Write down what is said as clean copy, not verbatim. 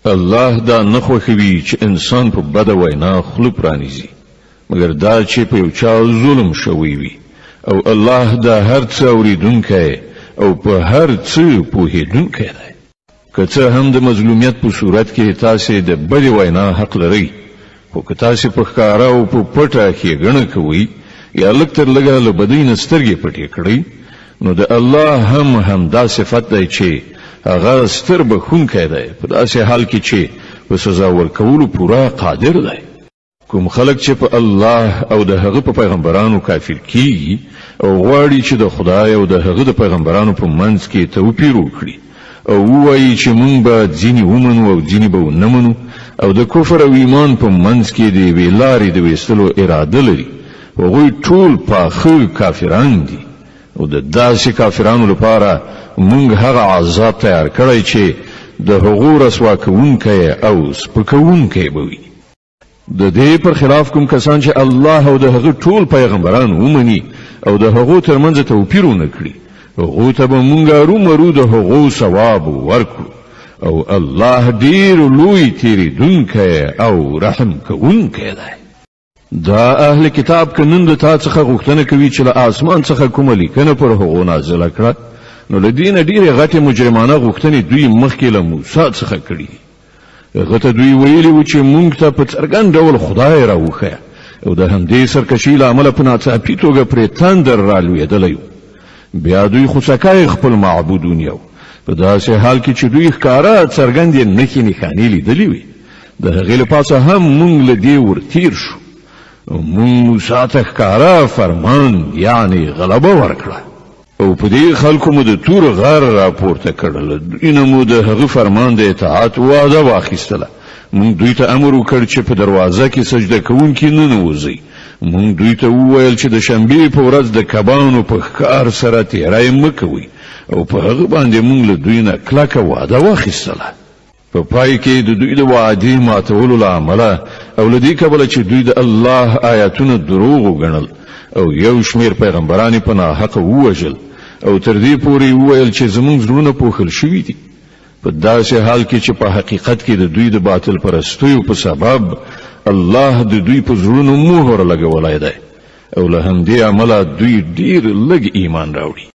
الله دا نه خوښوي چې انسان په بده وینا خوله پرانیزي مګر دا چې په یو چا ظلم شوی وي او الله دا هر څه اوریدونکی او په هر څه پوهیدونکی دی که څه هم د مظلومیت په صورت کې تاسو د بدې وینا حق لرئ خو که تاسو په ښکارا او په پټه ښېګڼه کوئ یا لږ تر لږه له بدۍ نه سترګې پټې کړئ نو د الله هم دا صفت دی چې هغه ستر بخښونکی دی په داسې حال کې چې په سزا ورکولو پوره قادر دی کوم خلک چې په الله او د هغه په پیغمبرانو کافر کیږي او غواړي چې د خدای او د هغه د پیغمبرانو په منځ کې توپیر وکړي او وایي چې مونږ به ځینې ومنو او ځینې به ونه منو او د کفر او ایمان په منځ کې د یوې لارې د ویستلو اراده لري هغوی ټول پاخه کافران دي او د داسې کافرانو لپاره مونږ هغه عذاب تیار کړی چې د هغو رسوا کوونکی او سپکوونکی به وي د دې پر خلاف کوم کسان چې الله او د هغه ټول پیغمبران ومني او د هغو ترمنځ توپیر ونه کړي هغو ته به مونږ ارومرو د هغو ثواب ورکړو او الله ډیر لوی تیریدونکی او رحم کوونکی دی دا اهل کتاب کنن د تا څخه غوښتنه کوي چې له آسمان څخه کومه لیکنه پر هغو نازله کړه نو له دې نه ډېرې غټې مجرمانه غوښتنې دوی مخکې له موسی څخه کړي هغه ته دوی ویلي و چې مونږ ته په څرګند ډول خدای راوښیه او د همدې سرکشي له امله په ناڅاپي توګه پرې تندر رالوېدلی بیا دوی خوسکی خپل معبود ونیو په داسې حال کې چې دوی ښکاره څرګندې نښې نښانې لیدلې وي د هغې له پاسه هم مونږ له دې ورتیر شو مونږ موسی ته ښکاره فرمان یعنی غلبه ورکړه او په دې خلکو مو د تور غر راپورته کړل دوی نه مو د هغه فرمان د اطاعت وعده واخیستله مونږ دوی ته امر وکړ چې په دروازه کې سجده کوونکي ننوځي مونږ دوی ته وویل چې د شنبې په ورځ د کبانو په ښکار سره تیری مه کوئ او په هغه باندې مونږ له دوی نه کلکه وعده واخیستله په پای کې د دوی د وعدې ماتولو له امله او له دې کبله چې دوی د الله آیاتونه دروغ وګڼل او یو شمېر پیغمبران په ناحقه ووژل او تر دې پورې وویل چې زموږ زړونه پوښل شوي دي په داسې حال کې چې په حقیقت کې د دوی د باطل پرستیو په سبب الله د دوی په زړونو مهر لګولی دی او له همدې امله دوی ډېر لږ ایمان راوړي